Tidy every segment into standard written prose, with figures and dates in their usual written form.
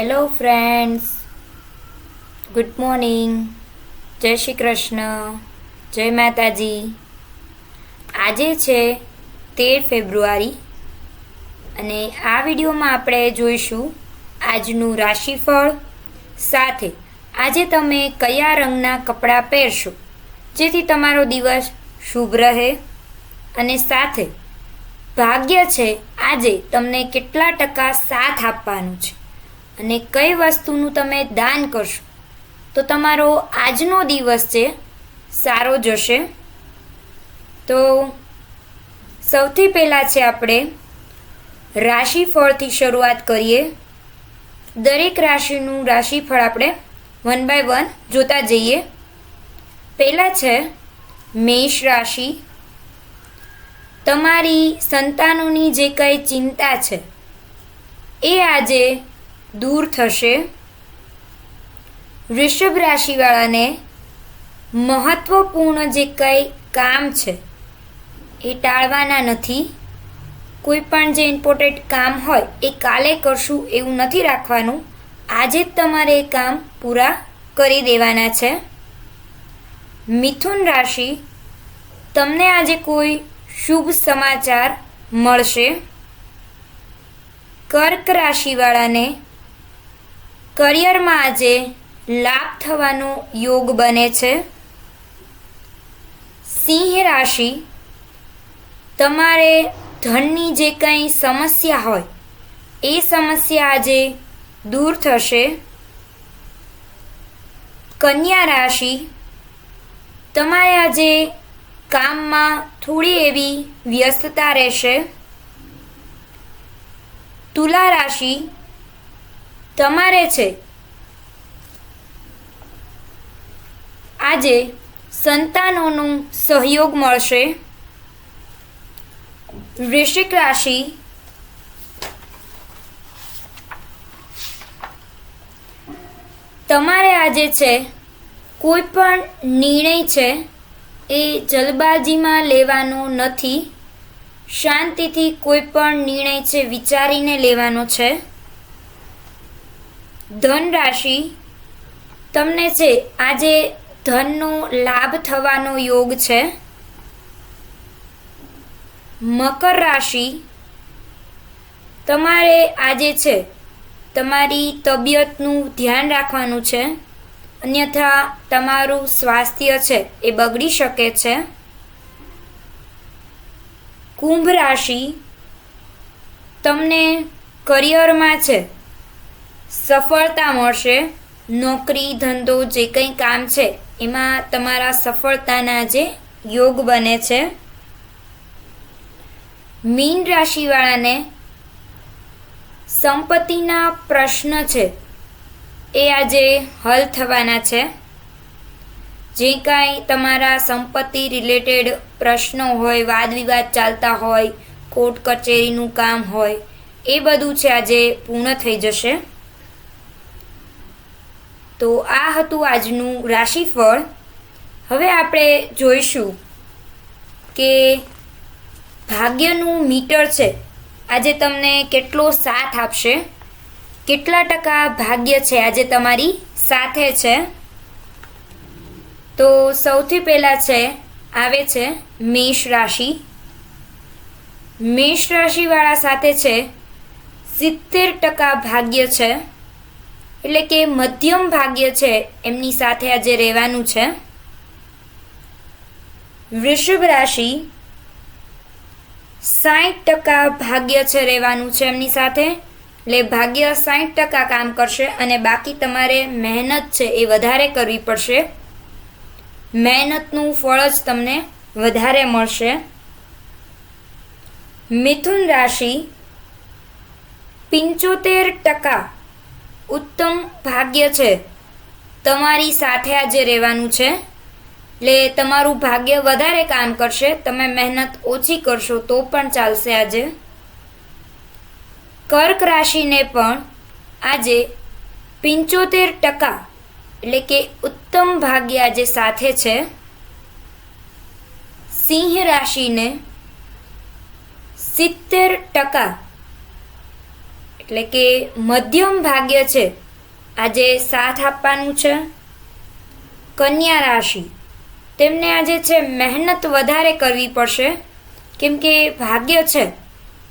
Hello friends, good morning, જય શ્રી કૃષ્ણ, જય માતાજી. આજે છે 13 ફેબ્રુઆરી અને આ વિડીયોમાં આપણે જોઈશું આજનું રાશિફળ, સાથે આજે તમે કયા રંગના કપડાં પહેરશો જેથી તમારો દિવસ શુભ રહે, અને સાથે ભાગ્ય છે આજે તમને કેટલા ટકા સાથ આપવાનું છે અને કઈ વસ્તુનું તમે દાન કરશો તો તમારો આજનો દિવસ છે સારો જશે. તો સૌથી પહેલાં છે આપણે રાશિફળથી શરૂઆત કરીએ. દરેક રાશિનું રાશિફળ આપણે 1 બાય 1 જોતા જઈએ. પહેલાં છે મેષ રાશિ. તમારી સંતાનોની જે કંઈ ચિંતા છે એ આજે દૂર થશે. વૃષભ રાશિવાળાને મહત્વપૂર્ણ જે કંઈ કામ છે એ ટાળવાના નથી. કોઈ પણ જે ઇમ્પોર્ટન્ટ કામ હોય એ કાલે કરશું એવું નથી રાખવાનું, આજે જ તમારે એ કામ પૂરા કરી દેવાના છે. મિથુન રાશિ, તમને આજે કોઈ શુભ સમાચાર મળશે. કર્ક રાશિવાળાને કરિયરમાં આજે લાભ થવાનો યોગ બને છે. સિંહ રાશિ, તમારે ધનની જે કંઈ સમસ્યા હોય એ સમસ્યા આજે દૂર થશે. કન્યા રાશિ, તમારે આજે કામમાં થોડી એવી વ્યસ્તતા રહેશે. તુલા રાશિ, તમારે છે આજે સંતાનોનો સહયોગ મળશે. વૃશ્ચિક રાશિ, તમારે આજે છે કોઈ પણ નિર્ણય છે એ જલ્દબાજીમાં લેવાનો નથી. શાંતિથી કોઈ પણ નિર્ણય છે વિચારીને લેવાનો છે. ધન રાશિ, તમને છે આજે ધનનો લાભ થવાનો યોગ છે. મકર રાશિ, તમારે આજે છે તમારી તબિયતનું ધ્યાન રાખવાનું છે, અન્યથા તમારું સ્વાસ્થ્ય છે એ બગડી શકે છે. કુંભ રાશિ, તમને કરિયરમાં છે સફળતા મળશે. નોકરી ધંધો જે કંઈ કામ છે એમાં તમારા સફળતાના જે યોગ બને છે. મીન રાશિવાળાને સંપત્તિના પ્રશ્ન છે એ આજે હલ થવાના છે. જે કાંઈ તમારા સંપત્તિ રિલેટેડ પ્રશ્નો હોય, વાદ વિવાદ ચાલતા હોય, કોર્ટ કચેરીનું કામ હોય, એ બધું છે આજે પૂર્ણ થઈ જશે. તો આ હતું આજનું રાશિફળ. હવે આપણે જોઈશું કે ભાગ્યનું મીટર છે આજે તમને કેટલો સાથ આપશે, કેટલા ટકા ભાગ્ય છે આજે તમારી સાથે છે. તો સૌથી પહેલાં છે આવે છે મેષ રાશિ. મેષ રાશિવાળા સાથે છે 70% ભાગ્ય છે, એટલે કે મધ્યમ ભાગ્ય છે એમની સાથે આજે રહેવાનું છે. વૃષભ રાશિ, 60% ભાગ્ય છે રહેવાનું છે એમની સાથે, એટલે ભાગ્ય 60% કામ કરશે અને બાકી તમારે મહેનત છે એ વધારે કરવી પડશે. મહેનતનું ફળ જ તમને વધારે મળશે. મિથુન રાશિ, 75% ઉત્તમ ભાગ્ય છે તમારી સાથે આજે રહેવાનું છે, એટલે તમારું ભાગ્ય વધારે કામ કરશે. તમે મહેનત ઓછી કરશો તો પણ ચાલશે આજે. કર્ક રાશિને પણ આજે 75% એટલે કે ઉત્તમ ભાગ્ય આજે સાથે છે. સિંહ રાશિને 70% એટલે કે મધ્યમ ભાગ્ય છે આજે સાથ આપવાનું છે. કન્યા રાશિ, તેમને આજે છે મહેનત વધારે કરવી પડશે, કેમ કે ભાગ્ય છે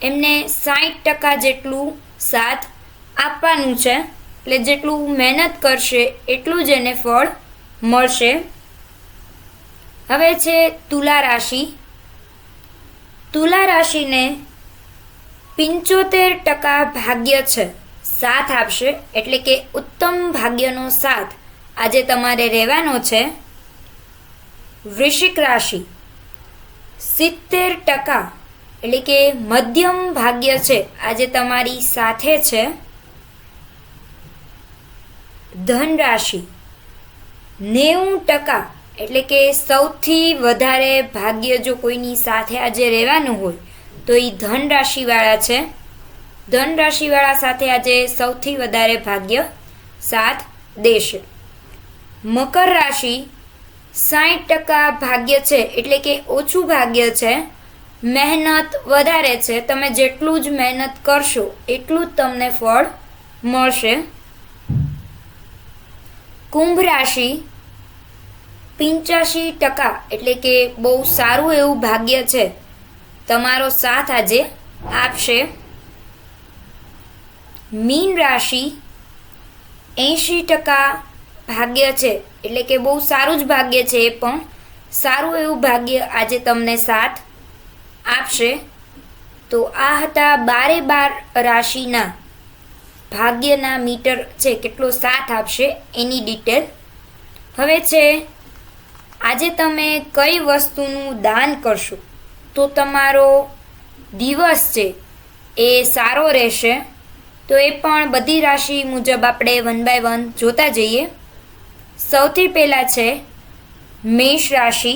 એમને 60% જેટલું સાથ આપવાનું છે, એટલે જેટલું મહેનત કરશે એટલું જ એને ફળ મળશે. હવે છે તુલા રાશિ. તુલા રાશિને 75% ભાગ્ય છે સાથ આપશે, એટલે કે ઉત્તમ ભાગ્યનો સાથ આજે તમારે રહેવાનો છે. વૃશ્ચિક રાશિ 70% એટલે કે મધ્યમ ભાગ્ય છે આજે તમારી સાથે છે. ધન રાશિ 90% એટલે કે સૌથી વધારે ભાગ્ય જો કોઈની સાથે આજે રહેવાનું હોય તો એ ધન રાશિવાળા છે. ધન રાશિવાળા સાથે આજે સૌથી વધારે ભાગ્ય સાથ દેશે. મકર રાશિ 60% ભાગ્ય છે, એટલે કે ઓછું ભાગ્ય છે, મહેનત વધારે છે, તમે જેટલું જ મહેનત કરશો એટલું જ તમને ફળ મળશે. કુંભ રાશિ 85% એટલે કે બહુ સારું એવું ભાગ્ય છે, તમારો સાથ આજે આપશે. મીન રાશિ 80% ભાગ્ય છે, એટલે કે બહુ સારું જ ભાગ્ય છે, એ પણ સારું એવું ભાગ્ય આજે તમને સાથ આપશે. તો આ હતા 12 રાશિના ભાગ્યના મીટર છે કેટલો સાથ આપશે એની ડિટેલ. હવે છે આજે તમે કઈ વસ્તુનું દાન કરશો તો તમારો દિવસ છે એ સારો રહેશે, તો એ પણ બધી રાશિ મુજબ આપણે 1 by 1 જોતા જઈએ. સૌથી પહેલાં છે મેષ રાશિ.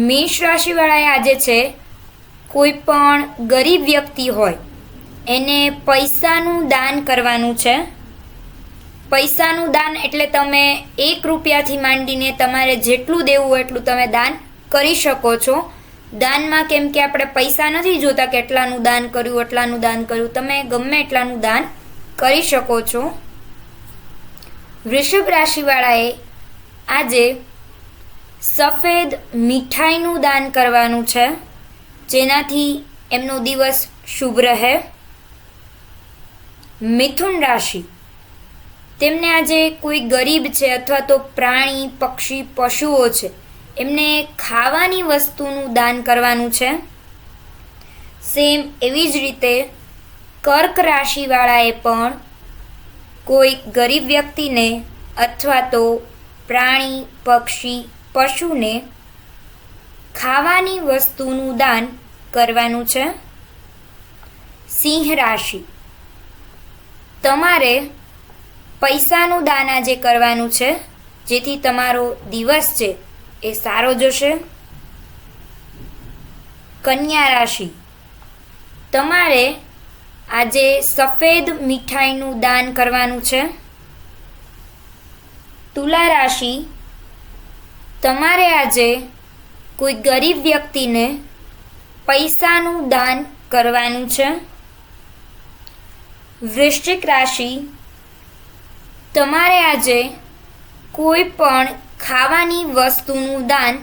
મેષ રાશિવાળાએ આજે છે કોઈ પણ ગરીબ વ્યક્તિ હોય એને પૈસાનું દાન કરવાનું છે. પૈસાનું દાન એટલે તમે 1 રૂપિયાથી માંડીને તમારે જેટલું દેવું હોય એટલું તમે દાન કરી શકો છો. દાનમાં કેમ કે આપણે પૈસા નથી જોતા કે એટલાનું દાન કર્યું એટલાનું દાન કર્યું, તમે ગમે એટલાનું દાન કરી શકો છો. વૃષભ રાશિવાળાએ આજે સફેદ મીઠાઈનું દાન કરવાનું છે, જેનાથી એમનો દિવસ શુભ રહે. મિથુન રાશિ, તેમને આજે કોઈ ગરીબ છે અથવા તો પ્રાણી પક્ષી પશુઓ છે એમને ખાવાની વસ્તુનું દાન કરવાનું છે. સેમ એવી જ રીતે કર્ક રાશિવાળાએ પણ કોઈ ગરીબ વ્યક્તિને અથવા તો પ્રાણી પક્ષી પશુને ખાવાની વસ્તુનું દાન કરવાનું છે. સિંહ રાશિ, તમારે પૈસાનું દાન આજે કરવાનું છે, જેથી તમારો દિવસ છે એ સારો જશે. કન્યા રાશિ, તમારે આજે સફેદ મીઠાઈનું દાન કરવાનું છે. તુલા રાશિ, તમારે આજે કોઈ ગરીબ વ્યક્તિને પૈસાનું દાન કરવાનું છે. વૃશ્ચિક રાશિ, તમારે આજે કોઈ પણ ખાવાની વસ્તુનું દાન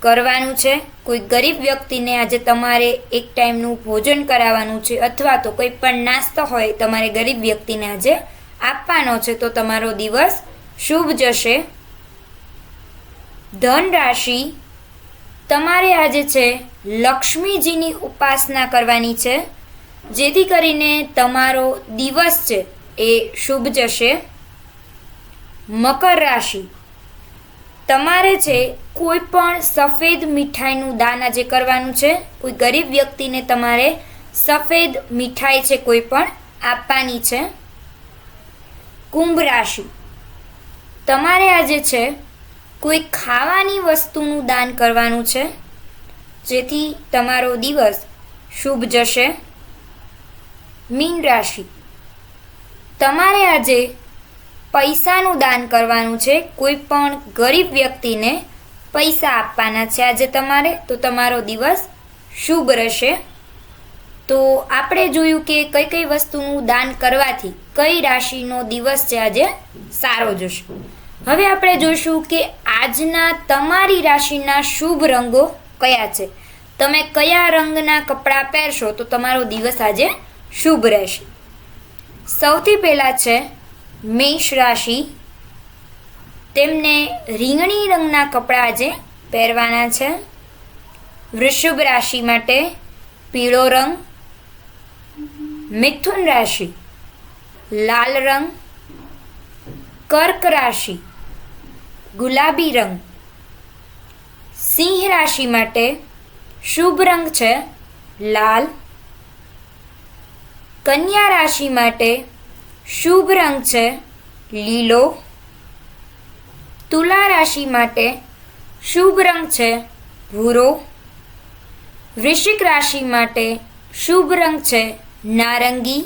કરવાનું છે. કોઈ ગરીબ વ્યક્તિને આજે તમારે એક ટાઈમનું ભોજન કરાવવાનું છે, અથવા તો કોઈ પણ નાસ્તો હોય તમારે ગરીબ વ્યક્તિને આજે આપવાનો છે, તો તમારો દિવસ શુભ જશે. ધન રાશિ, તમારે આજે છે લક્ષ્મીજીની ઉપાસના કરવાની છે, જેથી કરીને તમારો દિવસ છે એ શુભ જશે. મકર રાશિ, તમારે છે કોઈ પણ સફેદ મીઠાઈનું દાન આજે કરવાનું છે. કોઈ ગરીબ વ્યક્તિને તમારે સફેદ મીઠાઈ છે કોઈ પણ આપવાની છે. કુંભ રાશિ, તમારે આજે છે કોઈ ખાવાની વસ્તુનું દાન કરવાનું છે, જેથી તમારો દિવસ શુભ જશે. મીન રાશિ, તમારે આજે પૈસાનું દાન કરવાનું છે. કોઈ પણ ગરીબ વ્યક્તિને પૈસા આપવાના છે આજે તમારે, તો તમારો દિવસ શુભ રહેશે. તો આપણે જોયું કે કઈ કઈ વસ્તુનું દાન કરવાથી કઈ રાશિનો દિવસ છે આજે સારો જશે. હવે આપણે જોઈશું કે આજના તમારી રાશિના શુભ રંગો કયા છે. તમે કયા રંગના કપડાં પહેરશો તો તમારો દિવસ આજે શુભ રહેશે. સૌથી પહેલાં છે મેષ રાશિ. તેમને રીંગણી રંગના કપડાં આજે પહેરવાના છે. વૃષભ રાશિ માટે પીળો રંગ. મિથુન રાશિ લાલ રંગ. કર્ક રાશિ ગુલાબી રંગ. સિંહ રાશિ માટે શુભ રંગ છે લાલ. કન્યા રાશિ માટે શુભ રંગ છે લીલો. તુલા રાશિ માટે શુભ રંગ છે ભૂરો. વૃશ્ચિક રાશિ માટે શુભ રંગ છે નારંગી.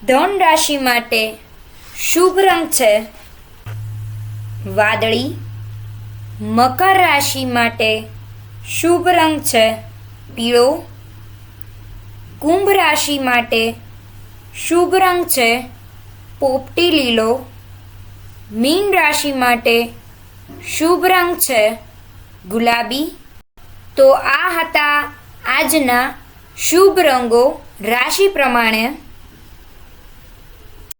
ધન રાશિ માટે શુભ રંગ છે વાદળી. મકર રાશિ માટે શુભ રંગ છે પીળો. કુંભ રાશિ માટે શુભ રંગ છે પોપટી લીલો. મીન રાશિ માટે શુભ રંગ છે ગુલાબી. તો આ હતા આજના શુભ રંગો રાશિ પ્રમાણે.